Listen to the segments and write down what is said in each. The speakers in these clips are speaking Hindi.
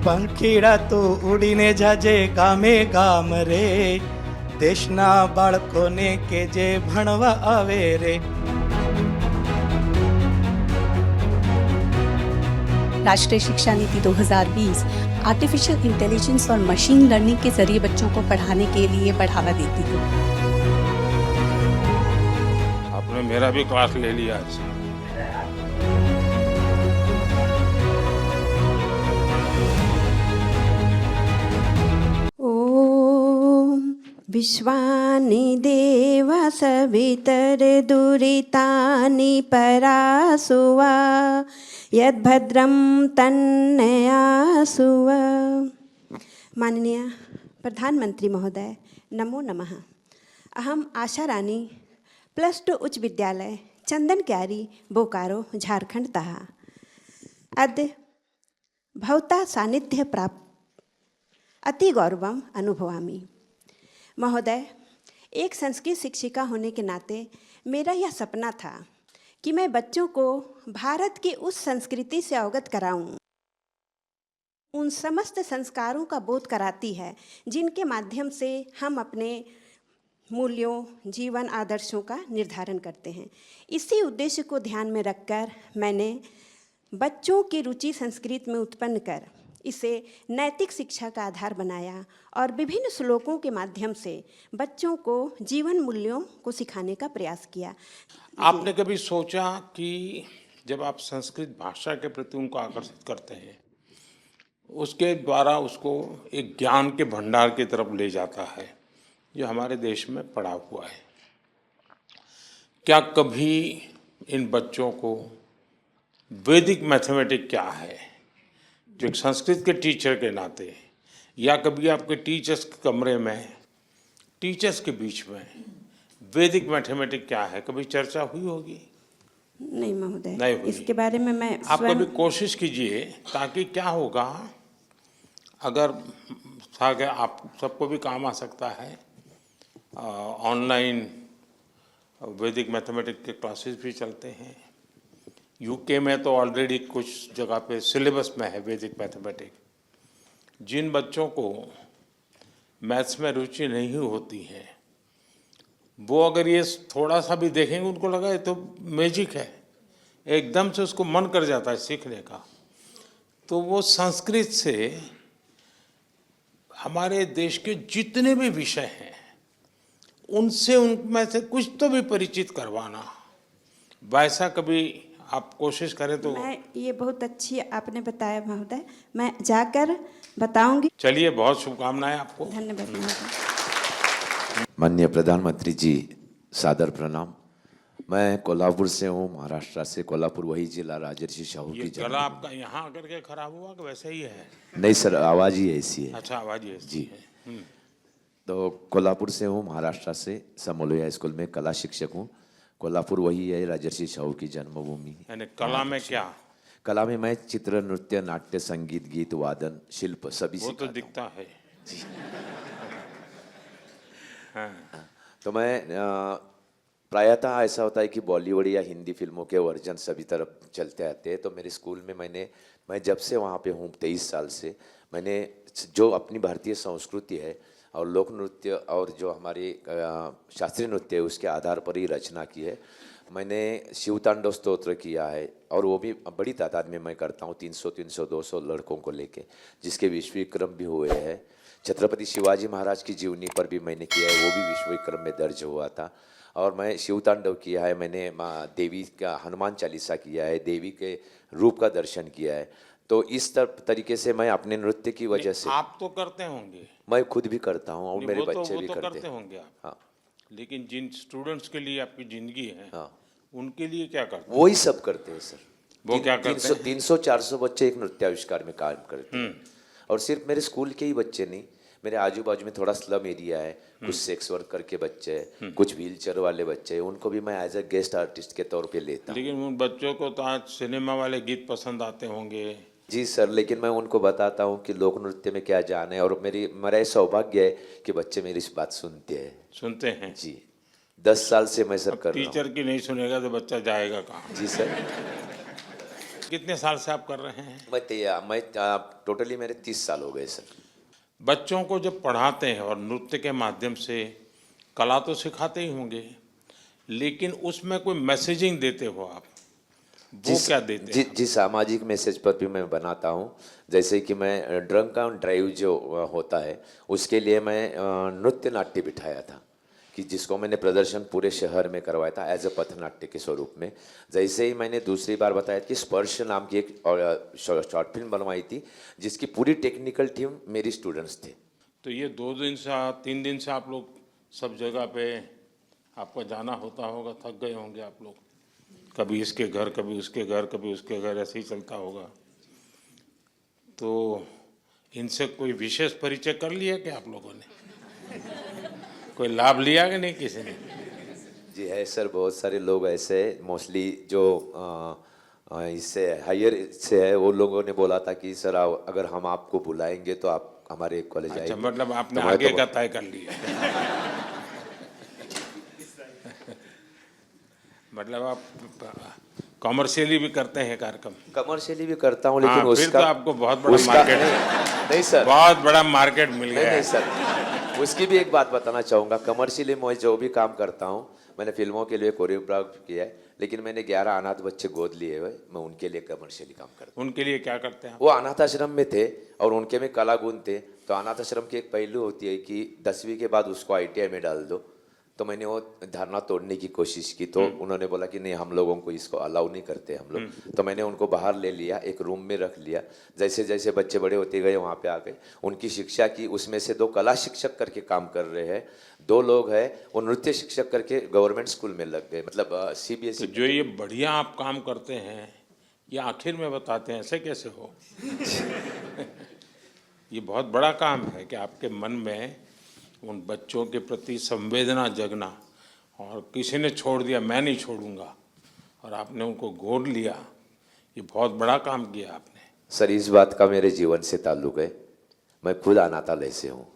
પંખીડા તું ઉડીને જાજે ગામે ગામ રે, દેશના બાળકોને કે જે ભણવા આવે રે. राष्ट्रीय शिक्षा नीति 2020 आर्टिफिशियल इंटेलिजेंस और मशीन लर्निंग के जरिए बच्चों को पढ़ाने के लिए बढ़ावा देती है. आपने मेरा भी क्लास ले लिया आज. ओम विश्वानि देव सवितर्दुरितानि परासुवा यद्भद्रं तन्नयासुव. माननीय प्रधानमंत्री महोदय, नमो नमः. अहम आशा रानी, +2 उच्च विद्यालय चंदन क्यारी, बोकारो, झारखंडतः अद्य भवता सान्निध्य प्राप्त अति गौरवम अनुभवामि. महोदय, एक संस्कृत शिक्षिका होने के नाते मेरा यह सपना था कि मैं बच्चों को भारत की उस संस्कृति से अवगत कराऊं, उन समस्त संस्कारों का बोध कराती है जिनके माध्यम से हम अपने मूल्यों, जीवन आदर्शों का निर्धारण करते हैं. इसी उद्देश्य को ध्यान में रखकर मैंने बच्चों की रुचि संस्कृत में उत्पन्न कर इसे नैतिक शिक्षा का आधार बनाया और विभिन्न श्लोकों के माध्यम से बच्चों को जीवन मूल्यों को सिखाने का प्रयास किया. आपने कभी सोचा कि जब आप संस्कृत भाषा के प्रति उनको आकर्षित करते हैं, उसके द्वारा उसको एक ज्ञान के भंडार की तरफ ले जाता है जो हमारे देश में पड़ा हुआ है, क्या कभी इन बच्चों को वैदिक मैथमेटिक्स क्या है, जो एक संस्कृत के टीचर के नाते, या कभी आपके टीचर्स के कमरे में, टीचर्स के बीच में वैदिक मैथमेटिक्स क्या है, कभी चर्चा हुई होगी? नहीं महोदय, नहीं हुई. इसके बारे में मैं आप कभी कोशिश कीजिए, ताकि क्या होगा, अगर आप सबको भी काम आ सकता है. ऑनलाइन वैदिक मैथमेटिक्स के क्लासेस भी चलते हैं. यूके में तो ऑलरेडी कुछ जगह पे सिलेबस में है वैदिक मैथमेटिक्स. जिन बच्चों को मैथ्स में रुचि नहीं होती है, वो अगर ये थोड़ा सा भी देखेंगे, उनको लगा ये तो मैजिक है, एकदम से उसको मन कर जाता है सीखने का. तो वो संस्कृत से हमारे देश के जितने भी विषय हैं, उनसे उनमें से कुछ तो भी परिचित करवाना, वैसा कभी आप कोशिश करें तो. मैं ये बहुत अच्छी आपने बताया महोदय, मैं जाकर बताऊंगी. चलिए, बहुत शुभकामनाएं आपको. धन्यवाद महोदय. माननीय प्रधानमंत्री जी, सादर प्रणाम. मैं कोल्हापुर से हूँ, महाराष्ट्र से. कोल्हापुर वही जिला राजर्षि शाहू की जगह. गला आपका यहाँ आकर के खराब हुआ कि वैसे ही है? नहीं सर, आवाज़ ही ऐसी है. अच्छा, आवाज़ ही ऐसी जी है. तो कोल्हापुर से हूँ, महाराष्ट्र से. समोलोया स्कूल में कला शिक्षक हूँ. कोल्हापुर वही है राजर्षि शाहू की जन्मभूमि. यानी कला में क्या? कला में मैं चित्र, नृत्य, नाट्य, संगीत, गीत, वादन, शिल्प सभी वो तो सिखाता दिखता है. जी. हाँ. तो मैं प्रायतः ऐसा होता है कि बॉलीवुड या हिंदी फिल्मों के वर्जन सभी तरफ चलते आते हैं. तो मेरे स्कूल में मैं जब से वहाँ पे हूँ 23 साल से, मैंने जो अपनी भारतीय संस्कृति है और लोक नृत्य और जो हमारी शास्त्रीय नृत्य है, उसके आधार पर ही रचना की है. मैंने शिवतांडव स्तोत्र किया है, और वो भी बड़ी तादाद में मैं करता हूँ, 300, 200 लड़कों को लेके, जिसके विश्व विक्रम भी हुए हैं. छत्रपति शिवाजी महाराज की जीवनी पर भी मैंने किया है, वो भी विश्व विक्रम में दर्ज हुआ था. और मैं शिवतांडव किया है, मैंने देवी का हनुमान चालीसा किया है, देवी के रूप का दर्शन किया है. तो इस तरीके से मैं अपने नृत्य की वजह से. आप तो करते होंगे? मैं खुद भी करता हूँ और मेरे बच्चे भी करते होंगे आप. हाँ. लेकिन जिन स्टूडेंट्स के लिए आपकी जिंदगी है, हाँ, उनके लिए क्या करते हैं? वही सब करते हैं सर. वो क्या करते हैं? 300-400 बच्चे एक नृत्य आविष्कार में काम करते हैं. और सिर्फ मेरे स्कूल के ही बच्चे नहीं, मेरे आजू बाजू में थोड़ा स्लम एरिया है, कुछ सेक्स वर्कर के बच्चे हैं, कुछ व्हीलचेयर वाले बच्चे हैं, उनको भी मैं एज अ गेस्ट आर्टिस्ट के तौर पे लेता हूँ. लेकिन उन बच्चों को तो आज सिनेमा वाले गीत पसंद आते होंगे. जी सर, लेकिन मैं उनको बताता हूँ कि लोक नृत्य में क्या जान है, और मेरा सौभाग्य है कि बच्चे मेरी इस बात सुनते हैं. जी, 10 साल से मैं सर कर रहा हूँ. टीचर की नहीं सुनेगा तो बच्चा जाएगा कहाँ? जी सर. कितने साल से आप कर रहे हैं? मैं टोटली मेरे 30 साल हो गए सर। बच्चों को जब पढ़ाते हैं और नृत्य के माध्यम से कला तो सिखाते ही होंगे, लेकिन उसमें कोई मैसेजिंग देते हो आप, वो क्या देते हैं? जिस सामाजिक मैसेज पर भी मैं बनाता हूँ, जैसे कि मैं ड्रंक एंड ड्राइव जो होता है उसके लिए मैं नृत्य नाट्य बिठाया था, कि जिसको मैंने प्रदर्शन पूरे शहर में करवाया था एज अ पथनाट्य के स्वरूप में। जैसे ही मैंने दूसरी बार बताया कि स्पर्श नाम की एक शॉर्ट फिल्म बनवाई थी, जिसकी पूरी टेक्निकल टीम मेरी स्टूडेंट्स थे। तो ये 2 दिन से 3 दिन से आप लोग सब जगह पे आपको जाना होता होगा, थक गए होंगे आप लोग, कभी इसके घर कभी उसके घर कभी उसके घर, ऐसे ही चलता होगा। तो इनसे कोई विशेष परिचय कर लिया क्या आप लोगों ने? कोई लाभ लिया कि नहीं किसी ने? जी है सर, बहुत सारे लोग ऐसे मोस्टली जो इससे हायर से है, वो लोगों ने बोला था कि सर अगर हम आपको बुलाएंगे तो आप हमारे कॉलेज आएंगे। अच्छा, मतलब आपने आगे का तय कर लिया। मतलब आप कॉमर्शियली भी करते हैं कार्यक्रम? कमर्शियली भी करता हूँ, लेकिन हाँ, फिर उसका तो आपको बहुत बड़ा मार्केट नहीं सर, बहुत बड़ा मार्केट मिल गया नहीं है। सर, उसकी भी एक बात बताना चाहूँगा। कमर्शियली मैं जो भी काम करता हूँ, मैंने फिल्मों के लिए कोरियोग्राफ किया है, लेकिन मैंने 11 अनाथ बच्चे गोद लिए हुए, मैं उनके लिए कमर्शियली काम करता हूँ। उनके लिए क्या करते हैं? वो अनाथ आश्रम में थे और उनके में कला गुण थे, तो अनाथ आश्रम की एक पहलू होती है कि 10वीं के बाद उसको ITI में डाल दो। तो मैंने वो धारणा तोड़ने की कोशिश की, तो उन्होंने बोला कि नहीं, हम लोगों को इसको अलाउ नहीं करते हम लोग। तो मैंने उनको बाहर ले लिया, एक रूम में रख लिया। जैसे जैसे बच्चे बड़े होते गए वहाँ पे आ गए, उनकी शिक्षा की। उसमें से 2 कला शिक्षक करके काम कर रहे हैं, 2 लोग हैं वो नृत्य शिक्षक करके गवर्नमेंट स्कूल में लग गए, मतलब CBSE। तो जो ये बढ़िया आप काम करते हैं, ये आखिर में बताते हैं, ऐसे कैसे हो? ये बहुत बड़ा काम है कि आपके मन में उन बच्चों के प्रति संवेदना जगना, और किसी ने छोड़ दिया मैं नहीं छोड़ूंगा, और आपने उनको गोद लिया। ये बहुत बड़ा काम किया आपने। सर, इस बात का मेरे जीवन से ताल्लुक है। मैं खुद अनाथालय से हूँ,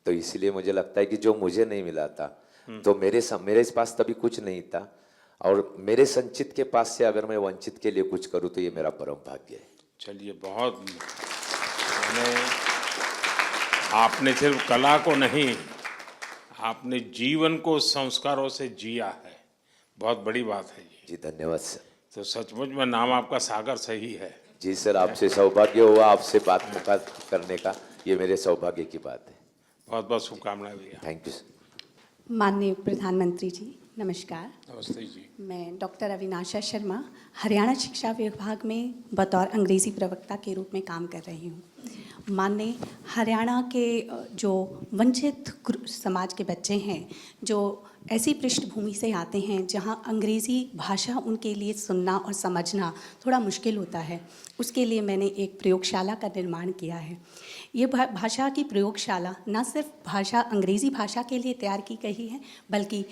तो इसलिए मुझे लगता है कि जो मुझे नहीं मिला था, तो मेरे पास तभी कुछ नहीं था, और मेरे संचित के पास से अगर मैं वंचित के लिए कुछ करूँ तो ये मेरा परम भाग्य है। चलिए, बहुत आपने सिर्फ कला को नहीं, आपने जीवन को संस्कारों से जिया है, बहुत बड़ी बात है ये। जी धन्यवाद सर। तो सचमुच में नाम आपका सागर सही है। जी सर, आपसे सौभाग्य हुआ, आपसे बात करने का, ये मेरे सौभाग्य की बात है। बहुत बहुत शुभकामनाएं भैया। Thank you sir. माननीय प्रधानमंत्री जी, नमस्कार। नमस्ते जी। मैं डॉक्टर अविनाशा शर्मा हरियाणा शिक्षा विभाग में बतौर अंग्रेज़ी प्रवक्ता के रूप में काम कर रही हूँ। माननीय हरियाणा के जो वंचित समाज के बच्चे हैं, जो ऐसी पृष्ठभूमि से आते हैं जहाँ अंग्रेज़ी भाषा उनके लिए सुनना और समझना थोड़ा मुश्किल होता है, उसके लिए मैंने एक प्रयोगशाला का निर्माण किया है। ये भाषा की प्रयोगशाला न सिर्फ भाषा अंग्रेज़ी भाषा के लिए तैयार की गई है, बल्कि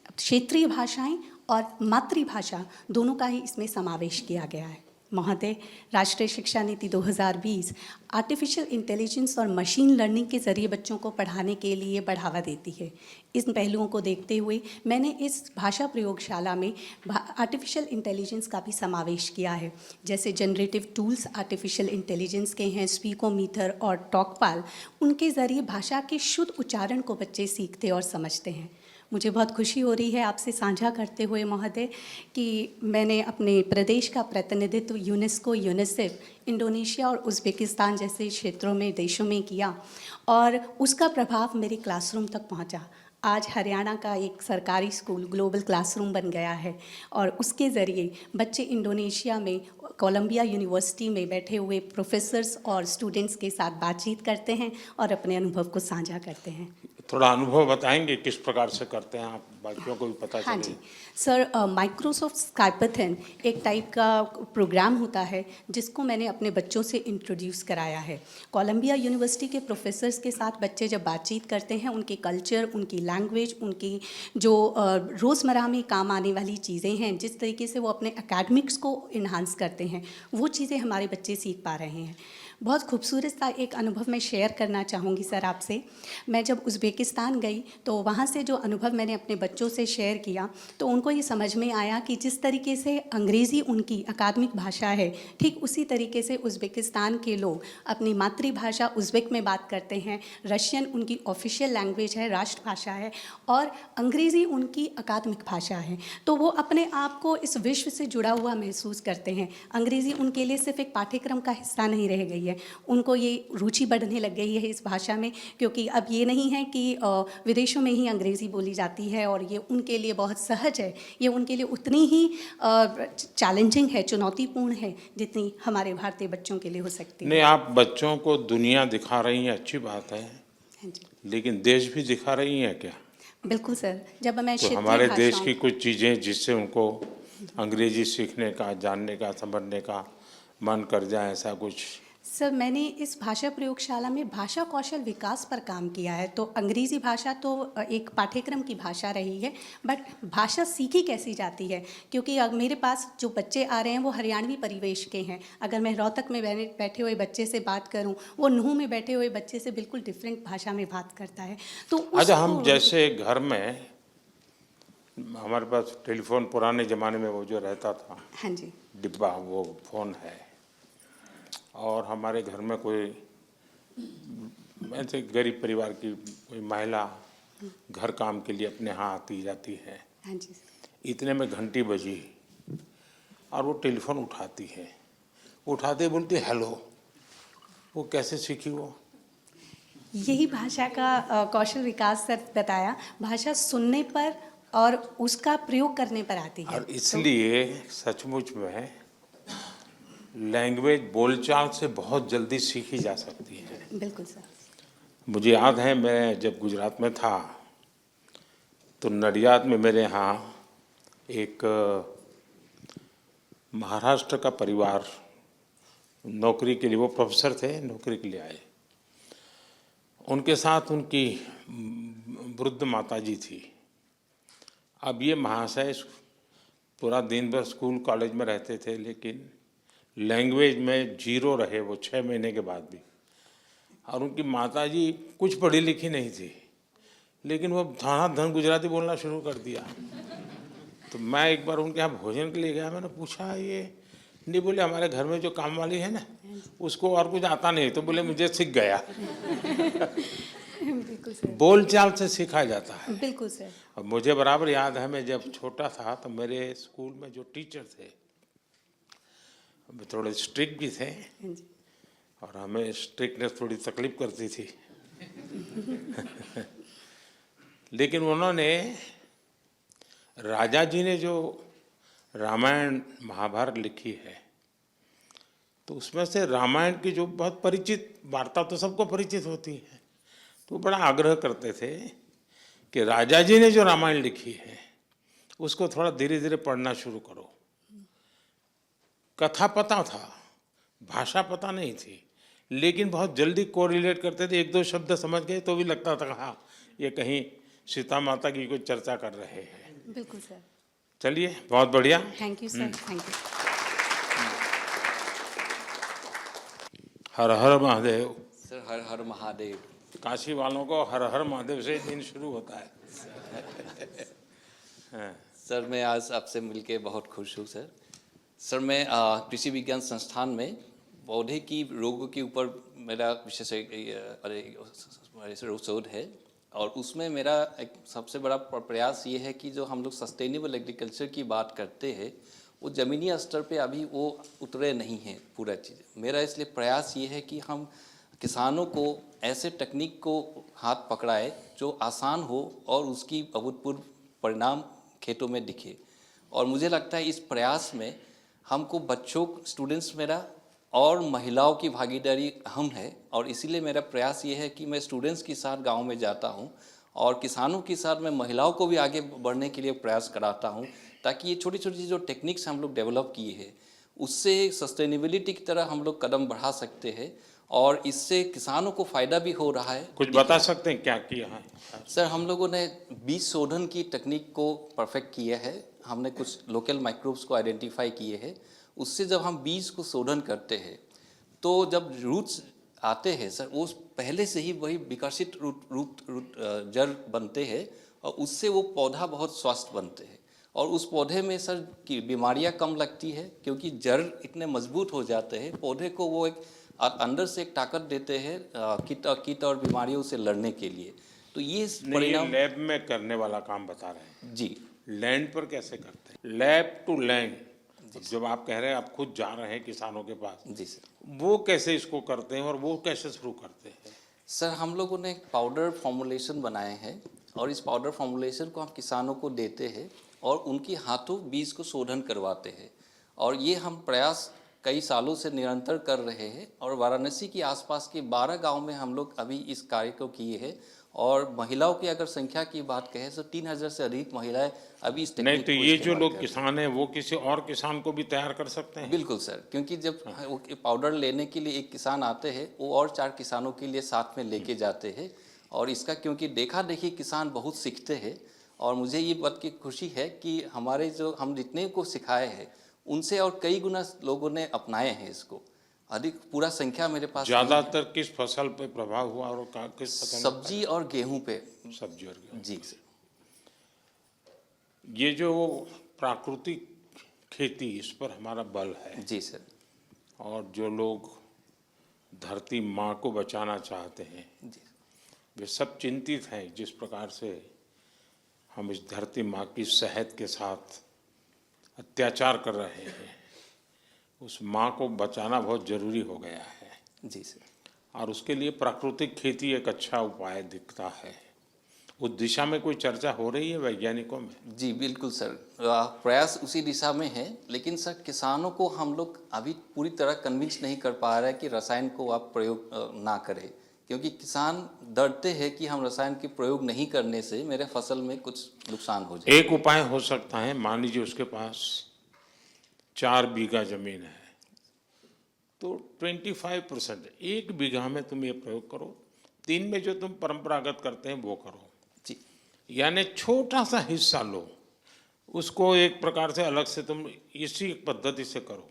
क्षेत्रीय भाषाएं और मातृभाषा दोनों का ही इसमें समावेश किया गया है। महोदय, राष्ट्रीय शिक्षा नीति 2020 आर्टिफिशियल इंटेलिजेंस और मशीन लर्निंग के ज़रिए बच्चों को पढ़ाने के लिए बढ़ावा देती है। इन पहलुओं को देखते हुए मैंने इस भाषा प्रयोगशाला में आर्टिफिशियल इंटेलिजेंस का भी समावेश किया है। जैसे जनरेटिव टूल्स आर्टिफिशियल इंटेलिजेंस के हैं, स्पीकोमीटर और टॉकपाल, उनके ज़रिए भाषा के शुद्ध उच्चारण को बच्चे सीखते और समझते हैं। मुझे बहुत खुशी हो रही है आपसे साझा करते हुए महोदय कि मैंने अपने प्रदेश का प्रतिनिधित्व यूनेस्को, यूनिसेफ, इंडोनेशिया और उज़्बेकिस्तान जैसे क्षेत्रों में, देशों में किया, और उसका प्रभाव मेरे क्लासरूम तक पहुंचा। आज हरियाणा का एक सरकारी स्कूल ग्लोबल क्लासरूम बन गया है, और उसके ज़रिए बच्चे इंडोनेशिया में कोलंबिया यूनिवर्सिटी में बैठे हुए प्रोफेसर्स और स्टूडेंट्स के साथ बातचीत करते हैं और अपने अनुभव को साझा करते हैं। थोड़ा अनुभव बताएंगे किस प्रकार से करते हैं आप, बाकियों को भी पता चले। हाँ जी सर, माइक्रोसॉफ्ट स्काइपाथन एक टाइप का प्रोग्राम होता है जिसको मैंने अपने बच्चों से इंट्रोड्यूस कराया है। कोलंबिया यूनिवर्सिटी के प्रोफेसर्स के साथ बच्चे जब बातचीत करते हैं, उनके कल्चर, उनकी लैंग्वेज, उनकी जो रोज़मर्रा में काम आने वाली चीज़ें हैं, जिस तरीके से वो अपने एकेडमिक्स को इन्हांस करते हैं, वो चीज़ें हमारे बच्चे सीख पा रहे हैं। बहुत खूबसूरत सा एक अनुभव मैं शेयर करना चाहूँगी सर आपसे। मैं जब उज़्बेकिस्तान गई तो वहाँ से जो अनुभव मैंने अपने बच्चों से शेयर किया तो उनको ये समझ में आया कि जिस तरीके से अंग्रेज़ी उनकी अकादमिक भाषा है, ठीक उसी तरीके से उज़्बेकिस्तान के लोग अपनी मातृभाषा उज़्बेक में बात करते हैं, रशियन उनकी ऑफिशियल लैंग्वेज है, राष्ट्रभाषा है, और अंग्रेज़ी उनकी अकादमिक भाषा है। तो वो अपने आप को इस विश्व से जुड़ा हुआ महसूस करते हैं। अंग्रेज़ी उनके लिए सिर्फ एक पाठ्यक्रम का हिस्सा नहीं रह गई है, उनको ये रुचि बढ़ने लग गई है इस भाषा में, क्योंकि अब ये नहीं है कि विदेशों में ही अंग्रेज़ी बोली जाती है और ये उनके लिए बहुत सहज है। ये उनके लिए उतनी ही चैलेंजिंग है, चुनौतीपूर्ण है, जितनी हमारे भारतीय बच्चों के लिए हो सकती है। नहीं, आप बच्चों को दुनिया दिखा रही हैं, अच्छी बात है, हाँ जी, लेकिन देश भी दिखा रही हैं क्या? बिल्कुल सर। जब मैं तो क्षेत्रीय हमारे देश भाषाओं की कुछ चीज़ें जिससे उनको अंग्रेजी सीखने का, जानने का, समझने का मन कर जाए, ऐसा कुछ? सर, मैंने इस भाषा प्रयोगशाला में भाषा कौशल विकास पर काम किया है। तो अंग्रेज़ी भाषा तो एक पाठ्यक्रम की भाषा रही है, बट भाषा सीखी कैसी जाती है, क्योंकि अब मेरे पास जो बच्चे आ रहे हैं वो हरियाणवी परिवेश के हैं। अगर मैं रोहतक में बैठे हुए बच्चे से बात करूं, वो नूंह में बैठे हुए बच्चे से बिल्कुल डिफरेंट भाषा में बात करता है। तो अच्छा, हम जैसे घर में हमारे पास टेलीफोन पुराने ज़माने में वो जो रहता था, हाँ जी, डिब्बा, वो फ़ोन है, और हमारे घर में कोई ऐसे गरीब परिवार की कोई महिला घर काम के लिए अपने यहाँ आती जाती है, हाँ जी सर। इतने में घंटी बजी और वो टेलीफोन उठाती है, उठाते बोलती हेलो। वो कैसे सीखी वो? यही भाषा का कौशल विकास सर बताया, भाषा सुनने पर और उसका प्रयोग करने पर आती है। और इसलिए सचमुच में लैंग्वेज बोलचाल से बहुत जल्दी सीखी जा सकती है। बिल्कुल सर। मुझे याद है, मैं जब गुजरात में था तो नडियाद में मेरे यहाँ एक महाराष्ट्र का परिवार नौकरी के लिए, वो प्रोफेसर थे, नौकरी के लिए आए। उनके साथ उनकी वृद्ध माताजी थी। अब ये महाशय पूरा दिन भर स्कूल कॉलेज में रहते थे, लेकिन लैंग्वेज में जीरो रहे वो 6 महीने के बाद भी। और उनकी माताजी कुछ पढ़ी लिखी नहीं थी, लेकिन वो धन गुजराती बोलना शुरू कर दिया। तो मैं एक बार उनके यहाँ भोजन के लिए गया, मैंने पूछा ये नहीं, बोले हमारे घर में जो काम वाली है ना उसको और कुछ आता नहीं, तो बोले मुझे सीख गया। बिल्कुल सर। बोलचाल से सीखा जाता है। बिल्कुल सर। और मुझे बराबर याद है, मैं जब छोटा था तो मेरे स्कूल में जो टीचर थे थोड़े स्ट्रिक्ट भी थे, हाँ जी। और हमें स्ट्रिक्टनेस थोड़ी तकलीफ करती थी। लेकिन उन्होंने, राजा जी ने जो रामायण महाभारत लिखी है, तो उसमें से रामायण की जो बहुत परिचित वार्ता तो सबको परिचित होती है, तो बड़ा आग्रह करते थे कि राजा जी ने जो रामायण लिखी है उसको थोड़ा धीरे धीरे पढ़ना शुरू करो। कथा पता था, भाषा पता नहीं थी, लेकिन बहुत जल्दी कोरिलेट करते थे। 1-2 शब्द समझ गए तो भी लगता था हाँ ये कहीं सीता माता की कोई चर्चा कर रहे हैं। बिल्कुल सर। चलिए, बहुत बढ़िया। Thank you sir. Thank you. हर हर महादेव। सर हर हर महादेव। काशी वालों को हर हर महादेव से दिन शुरू होता है। हाँ। सर मैं आज आपसे मिलके बहुत खुश हूँ सर। सर मैं कृषि विज्ञान संस्थान में पौधे की रोगों के ऊपर मेरा विशेष शोध है, और उसमें मेरा एक सबसे बड़ा प्रयास ये है कि जो हम लोग सस्टेनेबल एग्रीकल्चर की बात करते हैं वो ज़मीनी स्तर पे अभी वो उतरे नहीं हैं पूरा चीज़। मेरा इसलिए प्रयास ये है कि हम किसानों को ऐसे टेक्निक को हाथ पकड़ाए जो आसान हो और उसकी अभूतपूर्व परिणाम खेतों में दिखे। और मुझे लगता है इस प्रयास में हमको बच्चों, स्टूडेंट्स मेरा और महिलाओं की भागीदारी अहम है, और इसीलिए मेरा प्रयास ये है कि मैं स्टूडेंट्स के साथ गांव में जाता हूं और किसानों के साथ मैं महिलाओं को भी आगे बढ़ने के लिए प्रयास कराता हूं, ताकि ये छोटी छोटी जो टेक्निक्स हम लोग डेवलप किए हैं उससे सस्टेनेबिलिटी की तरह हम लोग कदम बढ़ा सकते हैं, और इससे किसानों को फ़ायदा भी हो रहा है। कुछ बता सकते हैं क्या किया है? सर हम लोगों ने बीज शोधन की तकनीक को परफेक्ट किया है। हमने कुछ लोकल माइक्रोब्स को आइडेंटिफाई किए हैं। उससे जब हम बीज को शोधन करते हैं तो जब रूट्स आते हैं सर, वो पहले से ही वही विकसित रूट जड़ बनते हैं और उससे वो पौधा बहुत स्वस्थ बनते हैं और उस पौधे में सर की बीमारियां कम लगती है क्योंकि जड़ इतने मजबूत हो जाते हैं, पौधे को वो एक अंदर से एक ताकत देते हैं कीट और बीमारियों से लड़ने के लिए। तो ये नहीं, ये परिणाम लैब में करने वाला काम बता रहे हैं। जी लैंड पर कैसे करते हैं? लैब टू लैंड, जब आप कह रहे हैं आप खुद जा रहे हैं किसानों के पास, जी सर। वो कैसे इसको करते हैं और वो कैसे शुरू करते हैं? सर हम लोगों ने एक पाउडर फॉर्मुलेशन बनाए हैं और इस पाउडर फॉर्मुलेशन को हम किसानों को देते हैं और उनके हाथों बीज को शोधन करवाते हैं और ये हम प्रयास कई सालों से निरंतर कर रहे हैं और वाराणसी के आसपास के 12 गांव में हम लोग अभी इस कार्य को किए हैं और महिलाओं की अगर संख्या की बात कहें तो 3000 से अधिक महिलाएं अभी इस नहीं टेक्निक तो को ये जो इस्तेमाल लोग कर रही हैं। किसान हैं वो किसी और किसान को भी तैयार कर सकते हैं? बिल्कुल सर, क्योंकि जब वो पाउडर लेने के लिए एक किसान आते हैं वो और 4 किसानों के लिए साथ में लेके जाते हैं और इसका क्योंकि देखा देखी किसान बहुत सीखते हैं और मुझे ये बात की खुशी है कि हमारे जो हम जितने को सिखाए हैं उनसे और कई गुना लोगों ने अपनाए हैं इसको। अधिक पूरा संख्या मेरे पास नहीं है। ज्यादातर किस फसल पे प्रभाव हुआ और किस फसल में? सब्जी और गेहूं पे। सब्जी और गेहूं। जी सर। ये जो प्राकृतिक खेती, इस पर हमारा बल है जी सर। और जो लोग धरती माँ को बचाना चाहते हैं जी वे सब चिंतित हैं जिस प्रकार से हम इस धरती माँ की सेहत के साथ अत्याचार कर रहे हैं। उस माँ को बचाना बहुत जरूरी हो गया है जी सर। और उसके लिए प्राकृतिक खेती एक अच्छा उपाय दिखता है। उस दिशा में कोई चर्चा हो रही है वैज्ञानिकों में? जी बिल्कुल सर, प्रयास उसी दिशा में है लेकिन सर किसानों को हम लोग अभी पूरी तरह कन्विंस नहीं कर पा रहे हैं कि रसायन को आप प्रयोग ना करें क्योंकि किसान डरते हैं कि हम रसायन के प्रयोग नहीं करने से मेरे फसल में कुछ नुकसान हो जाए। एक उपाय हो सकता है, मान लीजिए उसके पास 4 बीघा जमीन है तो 25% 1 बीघा में तुम ये प्रयोग करो, 3 में जो तुम परंपरागत करते हैं वो करो। जी यानी छोटा सा हिस्सा लो, उसको एक प्रकार से अलग से तुम इसी पद्धति से करो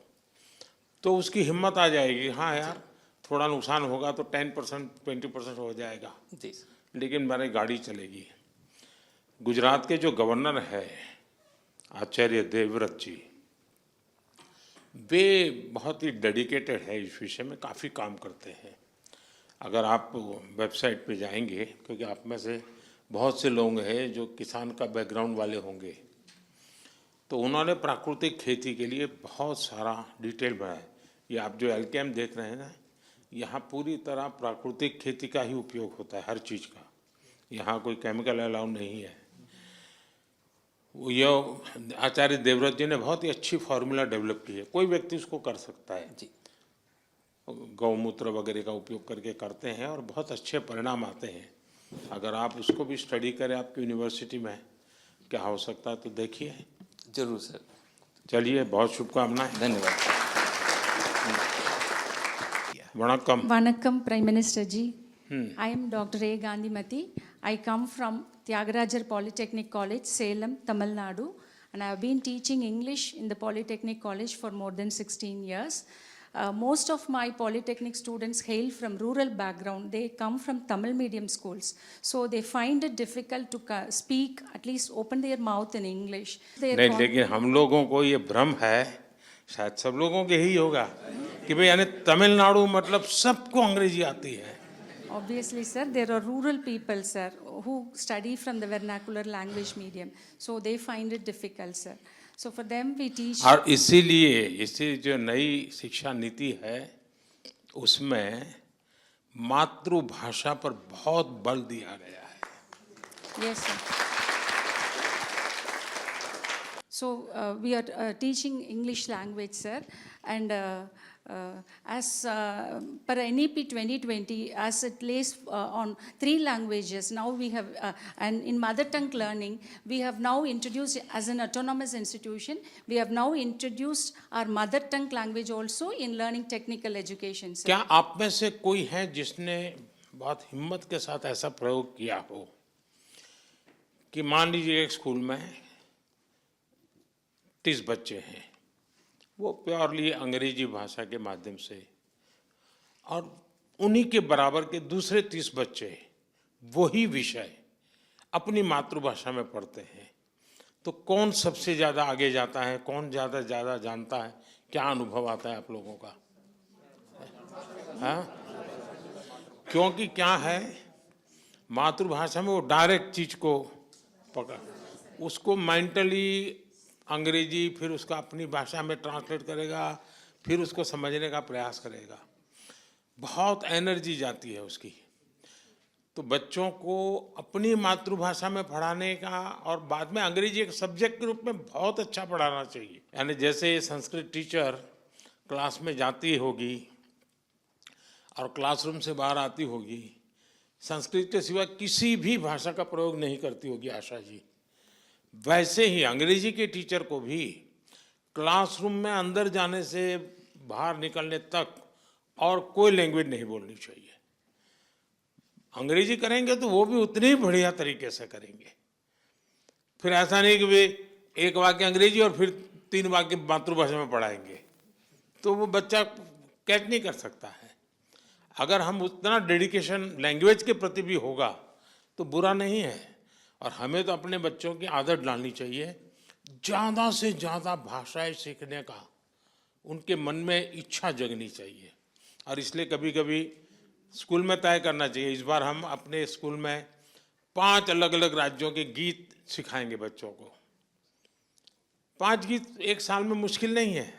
तो उसकी हिम्मत आ जाएगी। हाँ यार थोड़ा नुकसान होगा तो 10% 20% हो जाएगा जी सर। लेकिन मेरी गाड़ी चलेगी। गुजरात के जो गवर्नर है आचार्य देवव्रत जी, वे बहुत ही डेडिकेटेड है इस विषय में, काफ़ी काम करते हैं। अगर आप वेबसाइट पे जाएंगे, क्योंकि आप में से बहुत से लोग हैं जो किसान का बैकग्राउंड वाले होंगे, तो उन्होंने प्राकृतिक खेती के लिए बहुत सारा डिटेल बनाया। ये आप जो एलकेएम देख रहे हैं ना, यहाँ पूरी तरह प्राकृतिक खेती का ही उपयोग होता है हर चीज़ का, यहाँ कोई केमिकल अलाउ नहीं है। ये आचार्य देवव्रत जी ने बहुत ही अच्छी फार्मूला डेवलप की है, कोई व्यक्ति उसको कर सकता है जी। गौमूत्र वगैरह का उपयोग करके करते हैं और बहुत अच्छे परिणाम आते हैं। अगर आप उसको भी स्टडी करें आपकी यूनिवर्सिटी में क्या हो सकता है तो देखिए। जरूर सर। चलिए बहुत शुभकामनाएं। धन्यवाद। वणक्कम। Vanakkam, Prime Minister ji. I am Dr. A. Gandhimati. I come from Tyagarajar Polytechnic College, Salem, Tamil Nadu, and I have been teaching English in the Polytechnic College for more than 16 years. Most of my Polytechnic students hail from rural background. They come from Tamil medium schools. So they find it difficult to speak, at least open their mouth in English. नहीं, लेकिन हम लोगों को ये भ्रम है, शायद सब लोगों के ही होगा, कि भाई यानी तमिलनाडु मतलब सबको अंग्रेजी आती है। Obviously, sir, there are rural people, sir, who study from the vernacular language medium. So they find it difficult, sir. So for them, we teach. और इसीलिए इसी जो नई शिक्षा नीति है उसमें मातृभाषा पर बहुत बल दिया गया है। Yes, sir. So we are teaching English language, sir, and as per NEP 2020, as it lays on 3 languages, now we have, and in mother tongue learning, we have now introduced as an autonomous institution, we have now introduced our mother tongue language also in learning technical education, sir. क्या आप में से कोई है जिसने बहुत हिम्मत के साथ ऐसा प्रयोग किया हो कि मान लीजिए एक स्कूल में 30 बच्चे हैं, वो प्योरली अंग्रेजी भाषा के माध्यम से और उन्हीं के बराबर के दूसरे 30 बच्चे वही विषय अपनी मातृभाषा में पढ़ते हैं, तो कौन सबसे ज़्यादा आगे जाता है, कौन ज़्यादा जानता है? क्या अनुभव आता है आप लोगों का? हाँ, क्योंकि क्या है, मातृभाषा में वो डायरेक्ट चीज को पकड़, उसको मेंटली अंग्रेजी फिर उसका अपनी भाषा में ट्रांसलेट करेगा, फिर उसको समझने का प्रयास करेगा, बहुत एनर्जी जाती है उसकी। तो बच्चों को अपनी मातृभाषा में पढ़ाने का और बाद में अंग्रेजी एक सब्जेक्ट के रूप में बहुत अच्छा पढ़ाना चाहिए। यानी जैसे संस्कृत टीचर क्लास में जाती होगी और क्लासरूम से बाहर आती होगी, संस्कृत के सिवा किसी भी भाषा का प्रयोग नहीं करती होगी आशा जी, वैसे ही अंग्रेजी के टीचर को भी क्लासरूम में अंदर जाने से बाहर निकलने तक और कोई लैंग्वेज नहीं बोलनी चाहिए। अंग्रेजी करेंगे तो वो भी उतने ही बढ़िया तरीके से करेंगे। फिर ऐसा नहीं कि वे एक वाक्य अंग्रेजी और फिर 3 वाक्य मातृभाषा में पढ़ाएंगे, तो वो बच्चा कैच नहीं कर सकता है। अगर हम उतना डेडिकेशन लैंग्वेज के प्रति भी होगा तो बुरा नहीं है, और हमें तो अपने बच्चों की आदत डालनी चाहिए ज़्यादा से ज़्यादा भाषाएं सीखने का, उनके मन में इच्छा जगनी चाहिए। और इसलिए कभी कभी स्कूल में तय करना चाहिए, इस बार हम अपने स्कूल में 5 अलग अलग राज्यों के गीत सिखाएंगे बच्चों को। 5 गीत एक साल में मुश्किल नहीं है,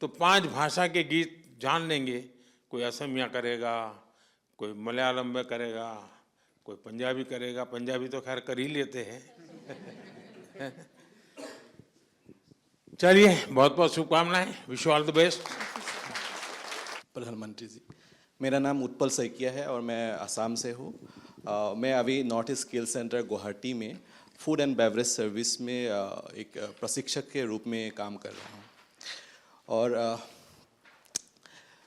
तो 5 भाषा के गीत जान लेंगे। कोई असमिया करेगा, कोई मलयालम में करेगा, कोई पंजाबी करेगा, पंजाबी तो खैर कर ही लेते हैं। चलिए, बहुत बहुत शुभकामनाएं, wish you all the best. प्रधानमंत्री जी, मेरा नाम उत्पल सैकिया है और मैं असम से हूँ। मैं अभी north east skill centre Guwahati में फूड एंड बेवरेज सर्विस में एक प्रशिक्षक के रूप में काम कर रहा हूँ। और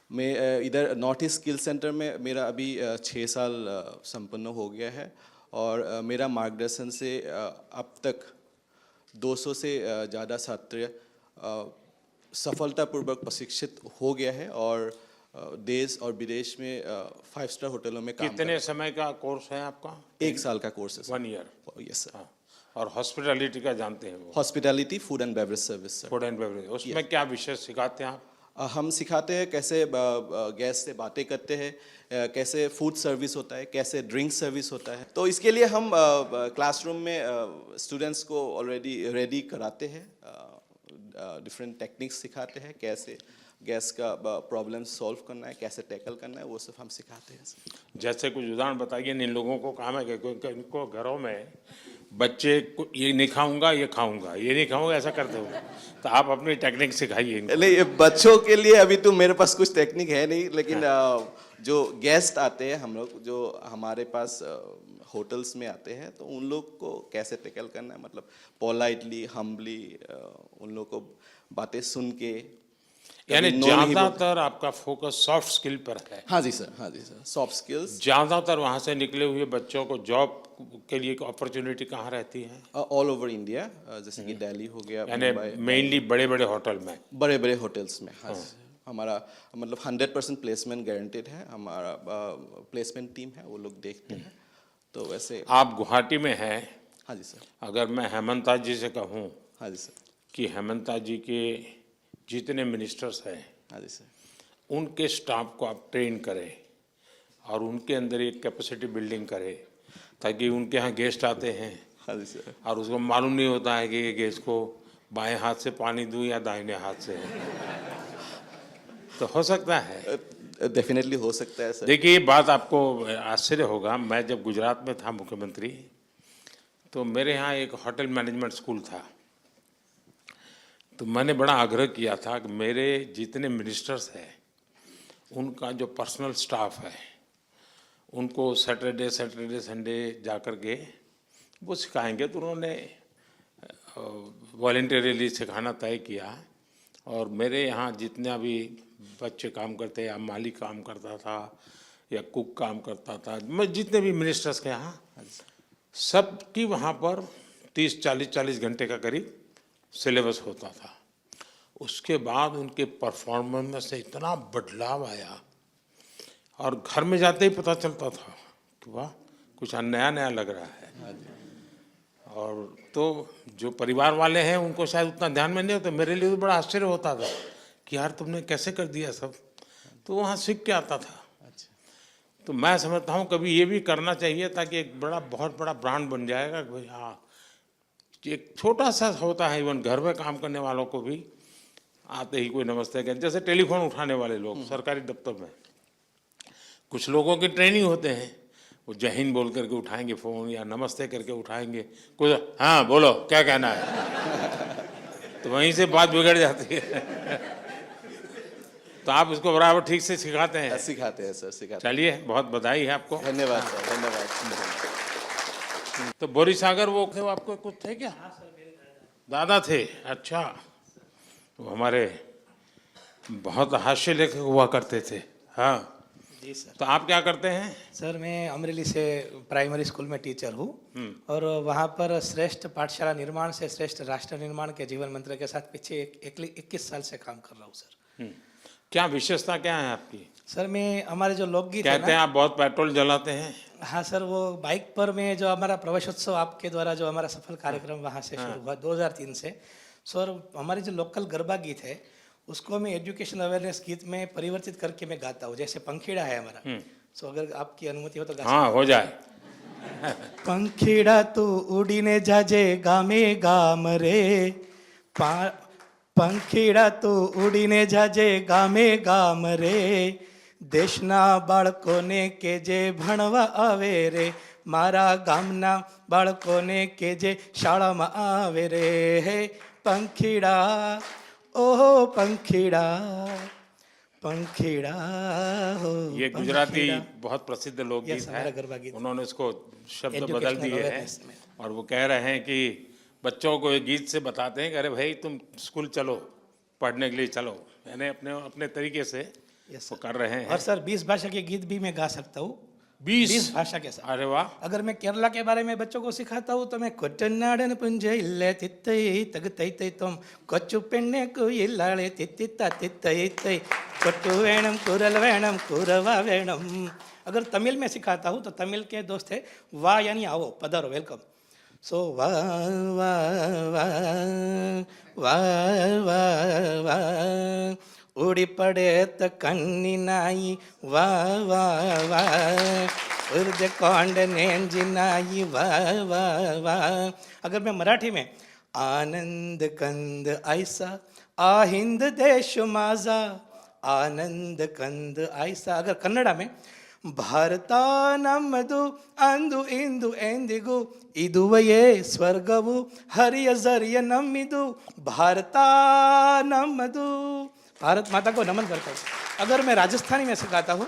मैं इधर नॉर्थ ईस्ट स्किल सेंटर में मेरा अभी 6 साल संपन्न हो गया है, और मेरा मार्गदर्शन से अब तक 200 से ज़्यादा छात्र सफलतापूर्वक प्रशिक्षित हो गया है, और देश और विदेश में 5 स्टार होटलों में काम। कितने समय का कोर्स है आपका? 1 साल का कोर्स है। 1 ईयर? Yes sir. और हॉस्पिटैलिटी का जानते हैं वो? Hospitality, food and beverage service sir. Food and beverage, उसमें क्या विषय सिखाते हैं आप? हम सिखाते हैं कैसे गैस से बातें करते हैं, कैसे फूड सर्विस होता है, कैसे ड्रिंक सर्विस होता है। तो इसके लिए हम क्लासरूम में स्टूडेंट्स को ऑलरेडी रेडी कराते हैं, डिफरेंट टेक्निक्स सिखाते हैं, कैसे गैस का प्रॉब्लम सॉल्व करना है, कैसे टैकल करना है, वो सब हम सिखाते हैं। जैसे कुछ उदाहरण बताइए। इन लोगों को काम है कि इनको घरों में बच्चे ये नहीं खाऊंगा, ये खाऊंगा, ये नहीं खाऊंगा, ऐसा करते हो, तो आप अपनी टेक्निक सिखाइए इनको। नहीं, बच्चों के लिए अभी तो मेरे पास कुछ टेक्निक है नहीं, लेकिन जो गेस्ट आते हैं हम लोग, जो हमारे पास होटल्स में आते हैं, तो उन लोग को कैसे टैकल करना है, मतलब पोलाइटली, हम्बली उन लोग को बातें सुन के। यानी ज्यादातर आपका फोकस सॉफ्ट स्किल पर है? हाँ जी सर, हाँ जी सर, सॉफ्ट स्किल्स। ज्यादातर वहाँ से निकले हुए बच्चों को जॉब के लिए अपॉर्चुनिटी कहाँ रहती है? ऑल ओवर इंडिया, जैसे कि दिल्ली हो गया, यानी मेनली बड़े बड़े होटल में? बड़े बड़े होटल्स में, हाँ। हमारा मतलब 100% प्लेसमेंट गारंटेड है। हमारा प्लेसमेंट टीम है, वो लोग देखते हैं। तो वैसे आप गुवाहाटी में हैं? हाँ जी सर। अगर मैं हेमंता जी से कहूँ हाँ जी सर। कि हेमंता जी के जितने मिनिस्टर्स हैं, हाँ जी सर, उनके स्टाफ को आप ट्रेन करें और उनके अंदर एक कैपेसिटी बिल्डिंग करें, ताकि उनके यहाँ गेस्ट आते हैं, हाँ जी सर, और उसको मालूम नहीं होता है कि ये गेस्ट को बाएं हाथ से पानी दूं या दाहिने हाथ से, तो हो सकता है? डेफिनेटली हो सकता है सर। देखिए, ये बात आपको आश्चर्य होगा, मैं जब गुजरात में था मुख्यमंत्री, तो मेरे यहाँ एक होटल मैनेजमेंट स्कूल था। तो मैंने बड़ा आग्रह किया था कि मेरे जितने मिनिस्टर्स हैं, उनका जो पर्सनल स्टाफ है, उनको सैटरडे संडे जा कर के वो सिखाएंगे। तो उन्होंने वॉलंटियरली सिखाना तय किया, और मेरे यहाँ जितने भी बच्चे काम करते हैं, या माली काम करता था या कुक काम करता था, मैं जितने भी मिनिस्टर्स के यहाँ, सबकी वहाँ पर 30-40 घंटे का करीब सिलेबस होता था। उसके बाद उनके परफॉर्मेंस में से इतना बदलाव आया और घर में जाते ही पता चलता था कि वाह कुछ नया नया लग रहा है। और तो जो परिवार वाले हैं उनको शायद उतना ध्यान में नहीं होता, मेरे लिए तो बड़ा आश्चर्य होता था कि यार तुमने कैसे कर दिया सब, तो वहाँ सीख के आता था। तो मैं समझता हूँ कभी ये भी करना चाहिए ताकि एक बहुत बड़ा ब्रांड बन जाएगा कि भाई हाँ, एक छोटा सा होता है, इवन घर में काम करने वालों को भी आते ही कोई नमस्ते करें। जैसे टेलीफोन उठाने वाले लोग सरकारी दफ्तर में, कुछ लोगों की ट्रेनिंग होते हैं, वो जय हिंद बोल करके उठाएंगे फ़ोन या नमस्ते करके उठाएंगे, कुछ हाँ बोलो क्या कहना है, तो वहीं से बात बिगड़ जाती है। तो आप इसको बराबर ठीक से सिखाते हैं? सिखाते हैं सर, सिखाते चलिए बहुत बधाई है आपको। हैं। धन्यवाद सर, धन्यवाद। तो बोरीसागर वो थे, वो आपको कुछ थे क्या? दादा थे, अच्छा। वो हमारे बहुत हास्य लेखक हुआ करते थे। हाँ जी सर। तो आप क्या करते हैं? सर मैं अमरेली से प्राइमरी स्कूल में टीचर हूँ और वहाँ पर श्रेष्ठ पाठशाला निर्माण से श्रेष्ठ राष्ट्र निर्माण के जीवन मंत्र के साथ पीछे 21 साल से काम कर रहा हूँ सर। क्या विशेषता क्या है आपकी? सर मैं हमारे जो लोकगीत है कहते हैं आप बहुत पेट्रोल जलाते हैं। हाँ सर, वो बाइक पर में जो हमारा प्रवेशोत्सव आपके द्वारा जो हमारा सफल कार्यक्रम वहाँ से शुरू हुआ 2003 से। सर हमारी जो लोकल गरबा गीत है उसको मैं एजुकेशन अवेयरनेस गीत में परिवर्तित करके मैं गाता हूँ, जैसे पंखीड़ा है हमारा। सो अगर आपकी अनुमति हो तो गा हाँ हो जाए। पंखीड़ा तू उड़ीने जाजे गामे गाम रे, पंखीड़ा तू उड़ीने जाजे गामे गाम रे, દેશના બાળકોને કેજે ભણવા આવે રે, મારા ગામના બાળકોને કેજે શાળામાં આવે રે, હે પંખીડા ઓહો પંખીડા पंखीड़ा हो। ये गुजराती बहुत प्रसिद्ध लोकगीत है, हमारा गरबा गीत। उन्होंने उसको शब्द बदल Educational दिए हैं awareness में। और वो कह रहे हैं कि बच्चों को ये गीत से बताते हैं कि अरे भाई तुम स्कूल चलो, पढ़ने के लिए चलो, यानी अपने अपने तरीके से वो कर रहे हैं। और सर 20 भाषा के गीत भी मैं गा सकता हूँ, 20 भाषा के साथ। अरे वाह। अगर मैं केरला के बारे में बच्चों को सिखाता हूँ तो मैं कोट्टनाडन पुंजे इल्ले तित्तई तग तई तई तुम कोच्चु पेन्ने को इल्लाले तित्तिता तित्तई तई कोट्टु वेणम कुरल वेणम कुरवा वेणम। अगर तमिल में सिखाता हूँ तो तमिल के दोस्त है वाह यानी आओ, पधारो, वेलकम। सो वाह वाह वाह वाह वाह वाह उड़ी पड़े तो कन्नी नाई वाह वाह वाह उर्द कौंड नेंजी नाई वाह वाह वाह। अगर मैं मराठी में आनंद कंद ऐसा आहिंद देश माझा, आनंद कंद ऐसा। अगर कन्नड़ा में ಭಾರತಾ ನಮ್ಮದು ಅಂದು ಇಂದು ಎಂದಿಗೂ ಇದುವಯೇ ಸ್ವರ್ಗವು ಹರಿಯ ಜರಿಯ ನಮ್ಮಿದು ಭಾರತ ನಮ್ಮದು। भारत माता को नमन करता हूँ। अगर मैं राजस्थानी में सिखाता हूँ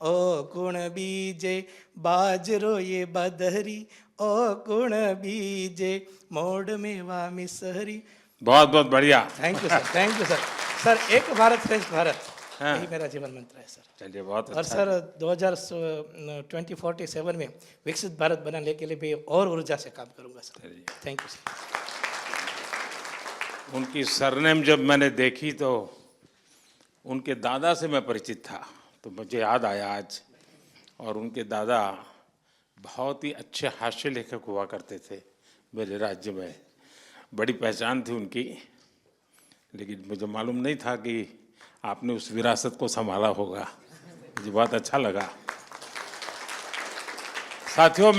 ओ कुण बीजे बाजरो ये बदहरी, ओ कुण बीजे मोड़ में वामी सहरी। बहुत बहुत बढ़िया। Thank you sir, thank you sir. Sir एक भारत श्रेष्ठ भारत, यही मेरा जीवन मंत्र है सर। चलिए बहुत और अच्छा। सर 2047 में विकसित भारत बनाने के लिए भी और ऊर्जा से काम करूंगा सर। Thank you sir. उनकी सरनेम जब मैंने देखी तो उनके दादा से मैं परिचित था, तो मुझे याद आया आज। और उनके दादा बहुत ही अच्छे हास्य लेखक हुआ करते थे मेरे राज्य में, बड़ी पहचान थी उनकी। लेकिन मुझे मालूम नहीं था कि आपने उस विरासत को संभाला होगा, मुझे बहुत अच्छा लगा। साथियों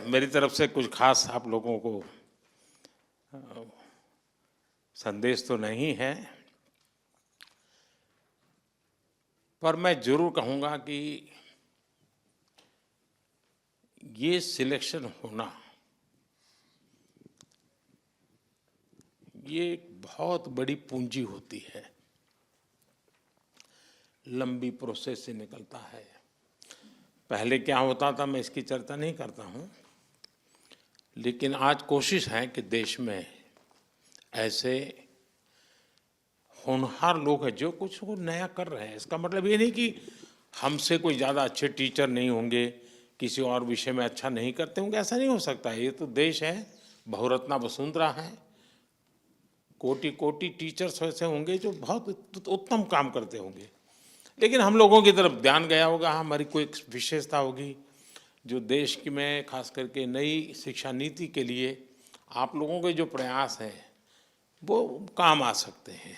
मेरी तरफ से कुछ खास आप लोगों को संदेश तो नहीं है, पर मैं जरूर कहूँगा कि ये सिलेक्शन होना ये एक बहुत बड़ी पूंजी होती है, लंबी प्रोसेस से निकलता है। पहले क्या होता था मैं इसकी चर्चा नहीं करता हूँ, लेकिन आज कोशिश है कि देश में ऐसे होनहार लोग हैं जो कुछ को नया कर रहे हैं। इसका मतलब ये नहीं कि हमसे कोई ज़्यादा अच्छे टीचर नहीं होंगे, किसी और विषय में अच्छा नहीं करते होंगे, ऐसा नहीं हो सकता है। ये तो देश है, बहुरत्ना वसुंधरा है, कोटि कोटि टीचर्स ऐसे होंगे जो बहुत उत्तम काम करते होंगे, लेकिन हम लोगों की तरफ ध्यान गया होगा, हमारी कोई विशेषता होगी जो देश की में खास करके नई शिक्षा नीति के लिए आप लोगों के जो प्रयास हैं वो काम आ सकते हैं।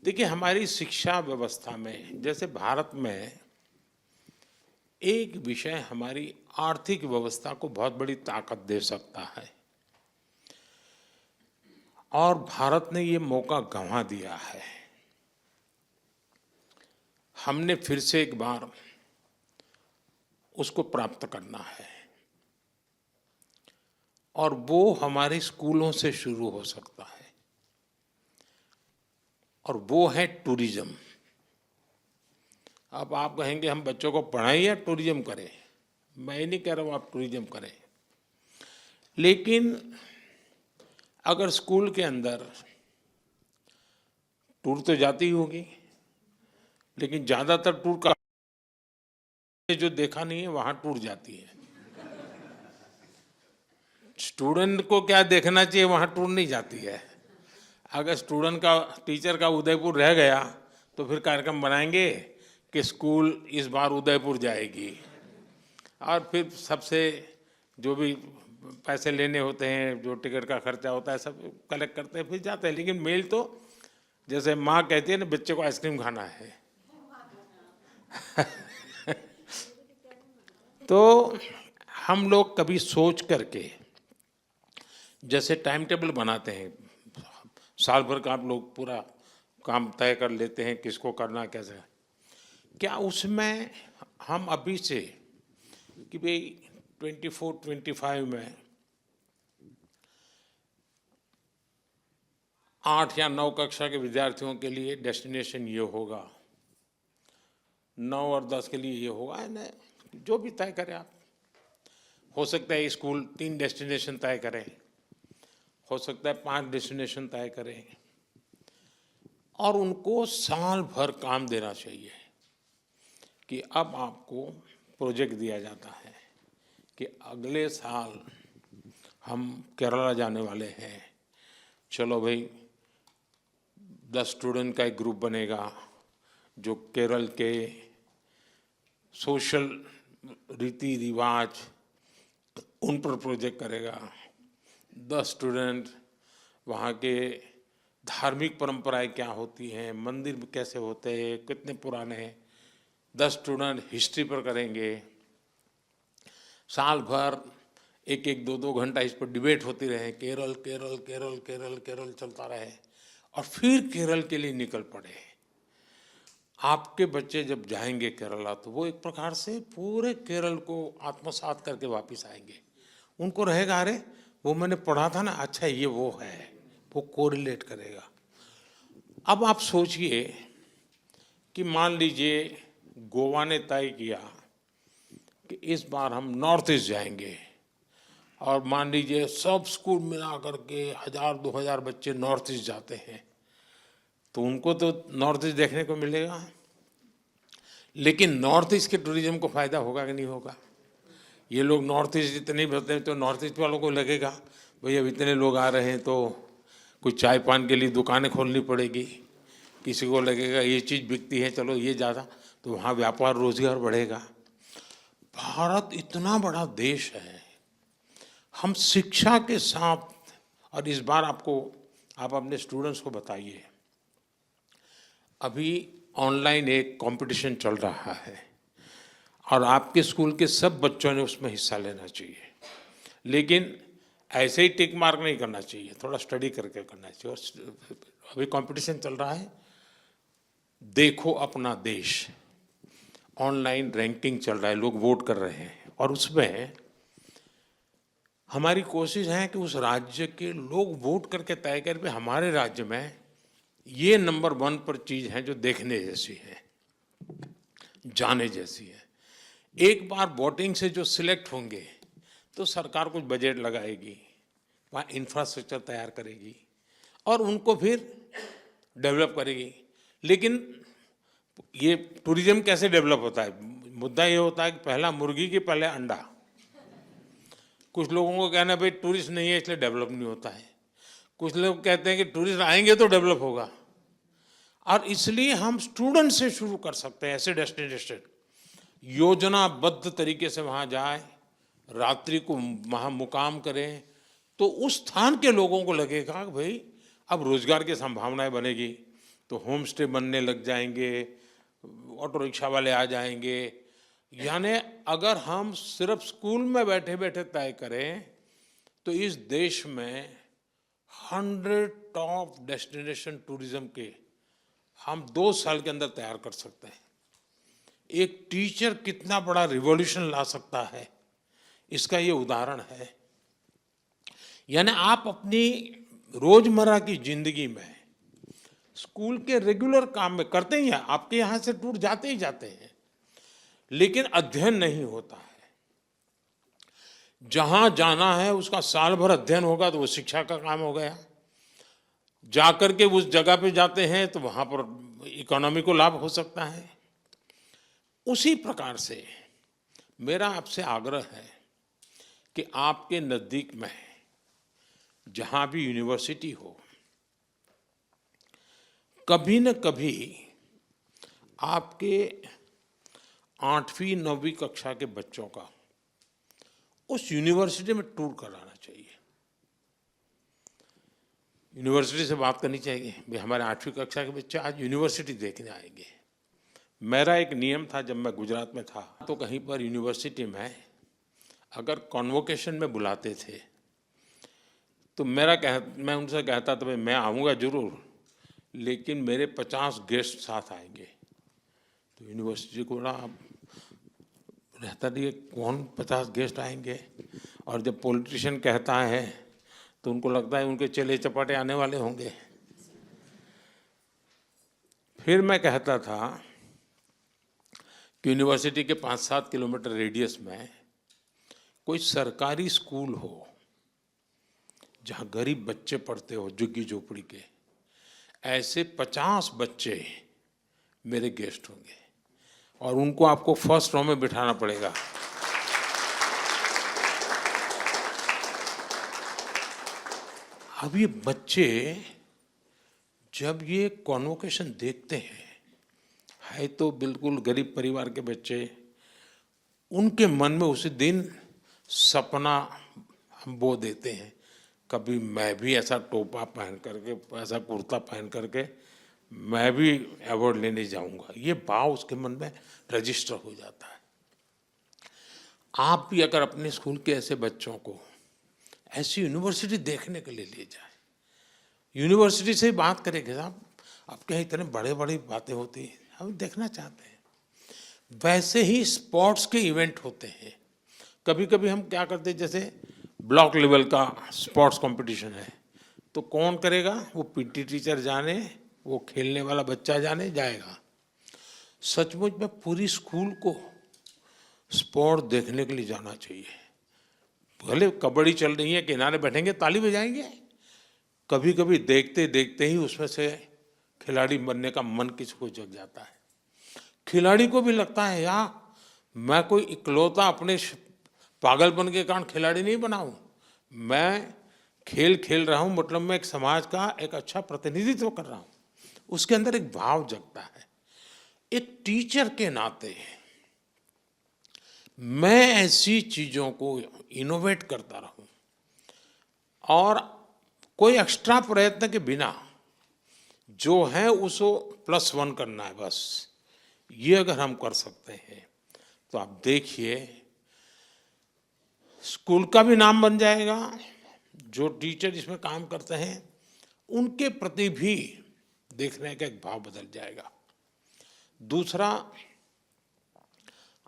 देखिए, हमारी शिक्षा व्यवस्था में जैसे भारत में एक विषय हमारी आर्थिक व्यवस्था को बहुत बड़ी ताकत दे सकता है, और भारत ने ये मौका गंवा दिया है। हमने फिर से एक बार उसको प्राप्त करना है, और वो हमारे स्कूलों से शुरू हो सकता है, और वो है टूरिज्म। अब आप कहेंगे हम बच्चों को पढ़ाएं या टूरिज्म करें, मैं नहीं कह रहा हूँ आप टूरिज्म करें, लेकिन अगर स्कूल के अंदर टूर तो जाती होगी, लेकिन ज़्यादातर टूर का जो देखा नहीं है वहाँ टूर जाती है। स्टूडेंट को क्या देखना चाहिए, वहाँ टूर नहीं जाती है। अगर स्टूडेंट का टीचर का उदयपुर रह गया तो फिर कार्यक्रम बनाएंगे कि स्कूल इस बार उदयपुर जाएगी, और फिर सबसे जो भी पैसे लेने होते हैं, जो टिकट का खर्चा होता है, सब कलेक्ट करते हैं, फिर जाते हैं। लेकिन मेल तो जैसे माँ कहती है ना, बच्चे को आइसक्रीम खाना है। तो हम लोग कभी सोच करके जैसे टाइम टेबल बनाते हैं, साल भर का आप लोग पूरा काम तय कर लेते हैं किसको करना कैसे, क्या उसमें हम अभी से कि भाई 24-25 में 8 या 9 कक्षा के विद्यार्थियों के लिए डेस्टिनेशन ये होगा, 9 और 10 के लिए ये होगा, ना जो भी तय करें आप। हो सकता है स्कूल 3 डेस्टिनेशन तय करें, हो सकता है 5 डेस्टिनेशन तय करें, और उनको साल भर काम देना चाहिए कि अब आपको प्रोजेक्ट दिया जाता है कि अगले साल हम केरला जाने वाले हैं, चलो भाई 10 स्टूडेंट का एक ग्रुप बनेगा जो केरल के सोशल रीति रिवाज उन पर प्रोजेक्ट करेगा, 10 स्टूडेंट वहाँ के धार्मिक परंपराएं क्या होती हैं, मंदिर कैसे होते हैं, कितने पुराने हैं, 10 स्टूडेंट हिस्ट्री पर करेंगे। साल भर 1-1, 2-2 घंटा इस पर डिबेट होती रहे, केरल केरल केरल केरल केरल चलता रहे, और फिर केरल के लिए निकल पड़े। आपके बच्चे जब जाएंगे केरला तो वो एक प्रकार से पूरे केरल को आत्मसात करके वापस आएंगे। उनको रहेगा, अरे वो मैंने पढ़ा था ना, अच्छा ये वो है, वो कोरिलेट करेगा। अब आप सोचिए कि मान लीजिए गोवा ने तय किया कि इस बार हम नॉर्थ ईस्ट जाएंगे, और मान लीजिए सब स्कूल मिला करके 1000-2000 बच्चे नॉर्थ ईस्ट जाते हैं, तो उनको तो नॉर्थ ईस्ट देखने को मिलेगा, लेकिन नॉर्थ ईस्ट के टूरिज्म को फायदा होगा कि नहीं होगा? ये लोग नॉर्थ ईस्ट इतने बढ़ते हैं तो नॉर्थ ईस्ट वालों को लगेगा भाई अब इतने लोग आ रहे हैं तो कुछ चाय पान के लिए दुकानें खोलनी पड़ेगी, किसी को लगेगा ये चीज़ बिकती है, चलो ये ज़्यादा, तो वहाँ व्यापार रोजगार बढ़ेगा। भारत इतना बड़ा देश है, हम शिक्षा के साथ, और इस बार आप अपने स्टूडेंट्स को बताइए, अभी ऑनलाइन एक कंपटीशन चल रहा है और आपके स्कूल के सब बच्चों ने उसमें हिस्सा लेना चाहिए, लेकिन ऐसे ही टिक मार्क नहीं करना चाहिए, थोड़ा स्टडी करके करना चाहिए। और अभी कंपटीशन चल रहा है, देखो अपना देश, ऑनलाइन रैंकिंग चल रहा है, लोग वोट कर रहे हैं, और उसमें हमारी कोशिश है कि उस राज्य के लोग वोट करके तय करें हमारे राज्य में ये नंबर 1 पर चीज़ है जो देखने जैसी है, जाने जैसी है। एक बार वोटिंग से जो सिलेक्ट होंगे तो सरकार कुछ बजट लगाएगी, वहाँ इंफ्रास्ट्रक्चर तैयार करेगी और उनको फिर डेवलप करेगी। लेकिन ये टूरिज्म कैसे डेवलप होता है? मुद्दा ये होता है कि पहला मुर्गी की पहले अंडा, कुछ लोगों को कहना है भाई टूरिस्ट नहीं है इसलिए डेवलप नहीं होता है, कुछ लोग कहते हैं कि टूरिस्ट आएंगे तो डेवलप होगा। और इसलिए हम स्टूडेंट से शुरू कर सकते हैं, ऐसे डेस्टिनेशन योजनाबद्ध तरीके से वहाँ जाए, रात्रि को वहाँ मुकाम करें, तो उस स्थान के लोगों को लगेगा कि भाई अब रोजगार की संभावनाएं बनेगी, तो होम स्टे बनने लग जाएंगे, ऑटो रिक्शा वाले आ जाएंगे। यानी अगर हम सिर्फ स्कूल में बैठे बैठे तय करें तो इस देश में 100 टॉप डेस्टिनेशन टूरिज्म के हम 2 साल के अंदर तैयार कर सकते हैं। एक टीचर कितना बड़ा रिवॉल्यूशन ला सकता है, इसका ये उदाहरण है। यानी आप अपनी रोजमर्रा की जिंदगी में स्कूल के रेगुलर काम में करते ही हैं, आपके यहाँ से टूर जाते ही जाते हैं, लेकिन अध्ययन नहीं होता है। जहां जाना है उसका साल भर अध्ययन होगा तो वो शिक्षा का काम हो गया। जाकर के उस जगह पे जाते हैं तो वहां पर इकोनॉमी को लाभ हो सकता है। उसी प्रकार से मेरा आपसे आग्रह है कि आपके नजदीक में जहां भी यूनिवर्सिटी हो, कभी न कभी आपके 8वीं 9वीं कक्षा के बच्चों का उस यूनिवर्सिटी में टूर कराना चाहिए। यूनिवर्सिटी से बात करनी चाहिए, भाई हमारे 8वीं कक्षा के बच्चे आज यूनिवर्सिटी देखने आएंगे। मेरा एक नियम था, जब मैं गुजरात में था तो कहीं पर यूनिवर्सिटी में अगर कॉन्वोकेशन में बुलाते थे तो मैं उनसे कहता था भाई मैं आऊँगा जरूर, लेकिन मेरे 50 गेस्ट साथ आएंगे। तो यूनिवर्सिटी को बड़ा रहता नहीं, कौन 50 गेस्ट आएंगे। और जब पॉलिटिशियन कहता है तो उनको लगता है उनके चेले चपाटे आने वाले होंगे। फिर मैं कहता था कि यूनिवर्सिटी के 5-7 किलोमीटर रेडियस में कोई सरकारी स्कूल हो जहाँ गरीब बच्चे पढ़ते हो, झुग्गी झोपड़ी के, ऐसे 50 बच्चे मेरे गेस्ट होंगे और उनको आपको फर्स्ट रो में बिठाना पड़ेगा। अब ये बच्चे जब ये कॉन्वोकेशन देखते हैं, है तो बिल्कुल गरीब परिवार के बच्चे, उनके मन में उसी दिन सपना हम बो देते हैं, कभी मैं भी ऐसा टोपा पहन करके, ऐसा कुर्ता पहन करके मैं भी अवार्ड लेने जाऊंगा। ये भाव उसके मन में रजिस्टर हो जाता है। आप भी अगर अपने स्कूल के ऐसे बच्चों को ऐसी यूनिवर्सिटी देखने के लिए ले जाए, यूनिवर्सिटी से बात करेंगे, साहब आपके यहाँ इतने बड़े बड़ी बातें होती हैं, हम देखना चाहते हैं। वैसे ही स्पोर्ट्स के इवेंट होते हैं। कभी कभी हम क्या करते हैं, जैसे ब्लॉक लेवल का स्पोर्ट्स कंपटीशन है तो कौन करेगा, वो पीटी टीचर जाने, वो खेलने वाला बच्चा जाने जाएगा। सचमुच में पूरी स्कूल को स्पोर्ट देखने के लिए जाना चाहिए। भले कबड्डी चल रही है, किनारे बैठेंगे ताली बजाएंगे, कभी कभी देखते देखते ही उसमें से खिलाड़ी बनने का मन किसी को जग जाता है। खिलाड़ी को भी लगता है यार मैं कोई इकलौता अपने पागलपन के कारण खिलाड़ी नहीं बना हूँ, मैं खेल खेल रहा हूँ, मतलब मैं एक समाज का एक अच्छा प्रतिनिधित्व कर रहा हूँ। उसके अंदर एक भाव जगता है। एक टीचर के नाते मैं ऐसी चीजों को इनोवेट करता रहूं और कोई एक्स्ट्रा प्रयत्न के बिना जो है उसको +1 करना है बस। ये अगर हम कर सकते हैं तो आप देखिए स्कूल का भी नाम बन जाएगा, जो टीचर इसमें काम करते हैं उनके प्रति भी देखने का एक भाव बदल जाएगा। दूसरा,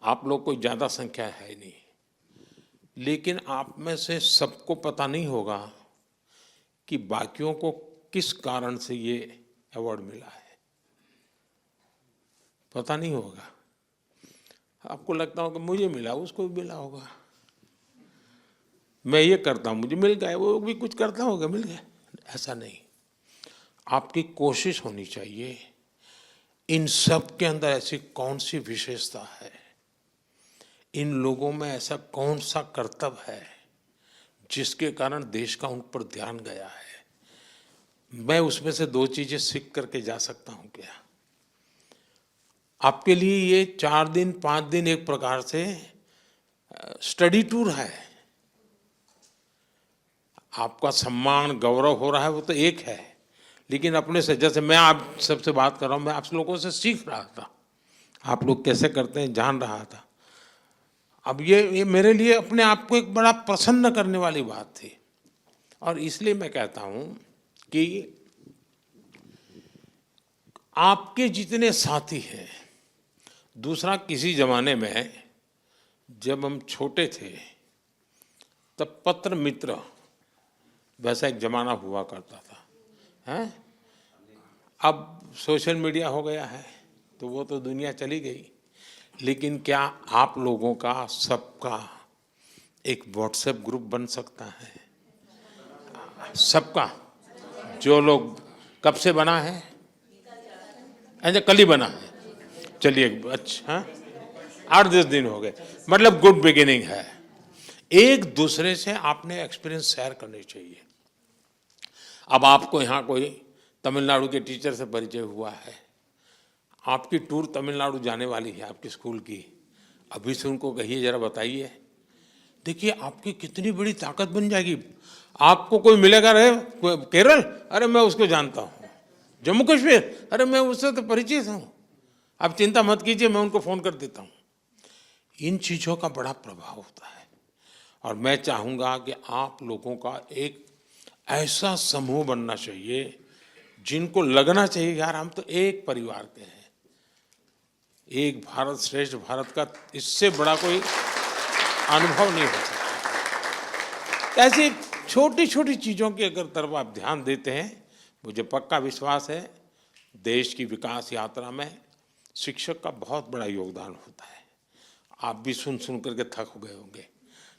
आप लोग कोई ज़्यादा संख्या है नहीं, लेकिन आप में से सबको पता नहीं होगा कि बाकियों को किस कारण से ये अवार्ड मिला है, पता नहीं होगा। आपको लगता होगा मुझे मिला, उसको भी मिला होगा, मैं ये करता हूँ मुझे मिल गया, वो भी कुछ करता होगा मिल गया। ऐसा नहीं, आपकी कोशिश होनी चाहिए इन सब के अंदर ऐसी कौन सी विशेषता है, इन लोगों में ऐसा कौन सा कर्तव्य है जिसके कारण देश का उन पर ध्यान गया है। मैं उसमें से 2 चीजें सीख करके जा सकता हूं क्या? आपके लिए ये 4 दिन 5 दिन एक प्रकार से स्टडी टूर है। आपका सम्मान गौरव हो रहा है वो तो एक है, लेकिन अपने से, जैसे मैं आप सबसे बात कर रहा हूं, मैं आप लोगों से सीख रहा था, आप लोग कैसे करते हैं जान रहा था। अब ये मेरे लिए अपने आप को एक बड़ा प्रसन्न करने वाली बात थी। और इसलिए मैं कहता हूं कि आपके जितने साथी हैं, दूसरा किसी जमाने में जब हम छोटे थे तब पत्र मित्र वैसा एक जमाना हुआ करता था, हैं? अब सोशल मीडिया हो गया है तो वो तो दुनिया चली गई, लेकिन क्या आप लोगों का सबका एक व्हाट्सएप ग्रुप बन सकता है? सबका, जो लोग कब से बना है? अच्छा, कल ही बना है, चलिए अच्छा, 8-10 दिन हो गए, मतलब गुड बिगिनिंग है। एक दूसरे से आपने एक्सपीरियंस शेयर करने चाहिए। अब आपको यहाँ कोई तमिलनाडु के टीचर से परिचय हुआ है, आपकी टूर तमिलनाडु जाने वाली है आपके स्कूल की, अभी से उनको कहिए जरा बताइए, देखिए आपकी कितनी बड़ी ताकत बन जाएगी। आपको कोई मिलेगा, रहे केरल, अरे मैं उसको जानता हूँ, जम्मू कश्मीर, अरे मैं उससे तो परिचित हूँ, आप चिंता मत कीजिए मैं उनको फ़ोन कर देता हूँ। इन चीज़ों का बड़ा प्रभाव होता है। और मैं चाहूँगा कि आप लोगों का एक ऐसा समूह बनना चाहिए जिनको लगना चाहिए यार हम तो एक परिवार के हैं, एक भारत श्रेष्ठ भारत का इससे बड़ा कोई अनुभव नहीं हो सकता। ऐसी छोटी छोटी चीज़ों की अगर तरफ आप ध्यान देते हैं, मुझे पक्का विश्वास है देश की विकास यात्रा में शिक्षक का बहुत बड़ा योगदान होता है। आप भी सुन सुन करके थक गए होंगे,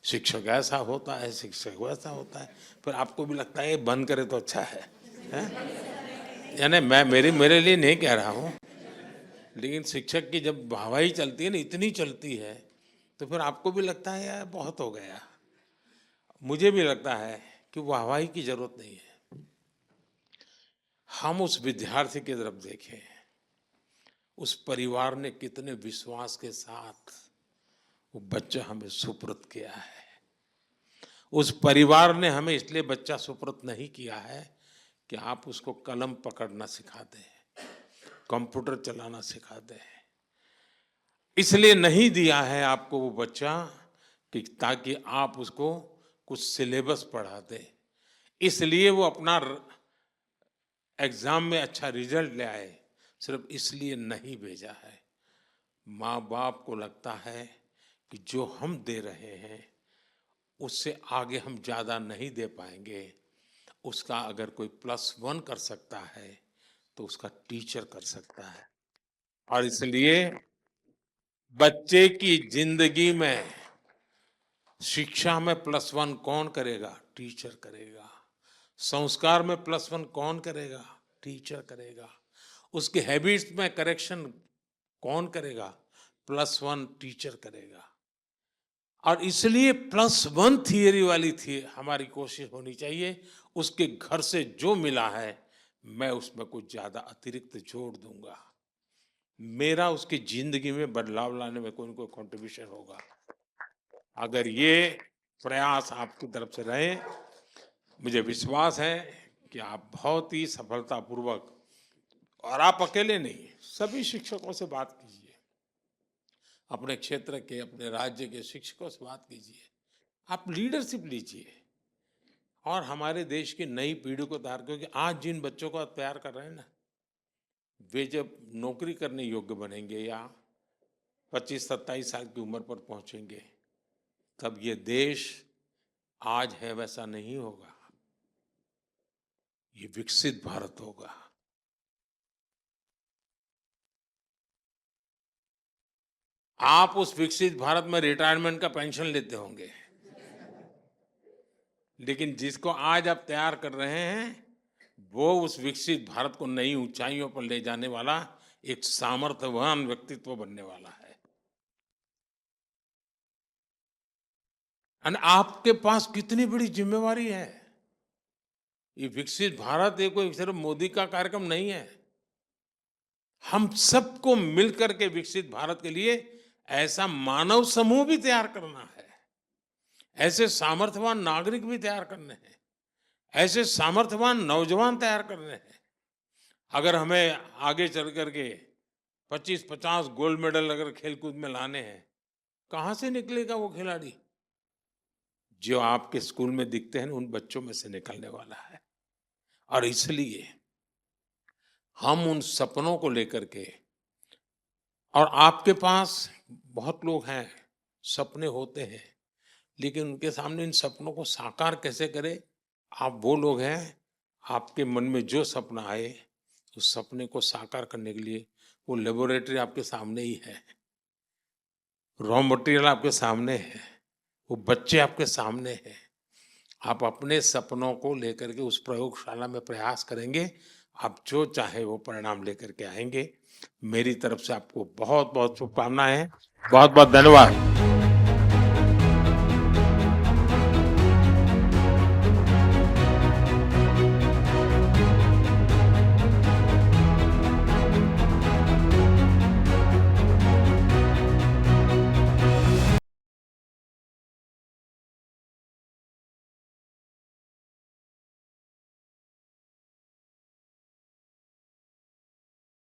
शिक्षक ऐसा होता है, शिक्षक वैसा होता है, फिर आपको भी लगता है ये बंद करे तो अच्छा है, यानी मैं मेरे लिए नहीं कह रहा हूँ, लेकिन शिक्षक की जब वाहवाही चलती है ना, इतनी चलती है, तो फिर आपको भी लगता है यार बहुत हो गया। मुझे भी लगता है कि वाहवाही की जरूरत नहीं है। हम उस विद्यार्थी की तरफ देखें, उस परिवार ने कितने विश्वास के साथ वो बच्चा हमें सुपुर्द किया है। उस परिवार ने हमें इसलिए बच्चा सुपुर्द नहीं किया है कि आप उसको कलम पकड़ना सिखा दें, कंप्यूटर चलाना सिखा दें, इसलिए नहीं दिया है आपको वो बच्चा कि ताकि आप उसको कुछ सिलेबस पढ़ा दें, इसलिए वो अपना एग्जाम में अच्छा रिजल्ट ले आए, सिर्फ इसलिए नहीं भेजा है। माँ बाप को लगता है कि जो हम दे रहे हैं उससे आगे हम ज़्यादा नहीं दे पाएंगे, उसका अगर कोई +1 कर सकता है तो उसका टीचर कर सकता है। और इसलिए बच्चे की जिंदगी में शिक्षा में +1 कौन करेगा? टीचर करेगा। संस्कार में +1 कौन करेगा? टीचर करेगा। उसके हैबिट्स में करेक्शन कौन करेगा? +1 टीचर करेगा। और इसलिए +1 थियरी वाली थी हमारी कोशिश होनी चाहिए, उसके घर से जो मिला है मैं उसमें कुछ ज़्यादा अतिरिक्त जोड़ दूंगा, मेरा उसकी जिंदगी में बदलाव लाने में कोई न कोई कंट्रीब्यूशन होगा। अगर ये प्रयास आपकी तरफ से रहे, मुझे विश्वास है कि आप बहुत ही सफलतापूर्वक, और आप अकेले नहीं, सभी शिक्षकों से बात कीजिए, अपने क्षेत्र के, अपने राज्य के शिक्षकों से बात कीजिए, आप लीडरशिप लीजिए और हमारे देश की नई पीढ़ी को तैयार, क्योंकि आज जिन बच्चों को तैयार कर रहे हैं ना, वे जब नौकरी करने योग्य बनेंगे या 25-27 साल की उम्र पर पहुंचेंगे, तब ये देश आज है वैसा नहीं होगा, ये विकसित भारत होगा। आप उस विकसित भारत में रिटायरमेंट का पेंशन लेते होंगे, लेकिन जिसको आज आप तैयार कर रहे हैं वो उस विकसित भारत को नई ऊंचाइयों पर ले जाने वाला एक सामर्थ्यवान व्यक्तित्व बनने वाला है। और आपके पास कितनी बड़ी जिम्मेवारी है। ये विकसित भारत ये कोई सिर्फ मोदी का कार्यक्रम नहीं है। हम सबको मिलकर के विकसित भारत के लिए ऐसा मानव समूह भी तैयार करना है, ऐसे सामर्थ्यवान नागरिक भी तैयार करने हैं, ऐसे सामर्थ्यवान नौजवान तैयार करने हैं। अगर हमें आगे चल करके 25-50 गोल्ड मेडल अगर खेलकूद में लाने हैं, कहाँ से निकलेगा वो खिलाड़ी? जो आपके स्कूल में दिखते हैं उन बच्चों में से निकलने वाला है। और इसलिए हम उन सपनों को लेकर के, और आपके पास बहुत लोग हैं, सपने होते हैं, लेकिन उनके सामने इन सपनों को साकार कैसे करें? आप वो लोग हैं, आपके मन में जो सपना आए उस सपने को साकार करने के लिए वो लेबोरेटरी आपके सामने ही है, रॉ मटेरियल आपके सामने है, वो बच्चे आपके सामने हैं। आप अपने सपनों को लेकर के उस प्रयोगशाला में प्रयास करेंगे, आप जो चाहे वो परिणाम लेकर के आएंगे। मेरी तरफ से आपको बहुत बहुत शुभकामनाएं, बहुत बहुत धन्यवाद।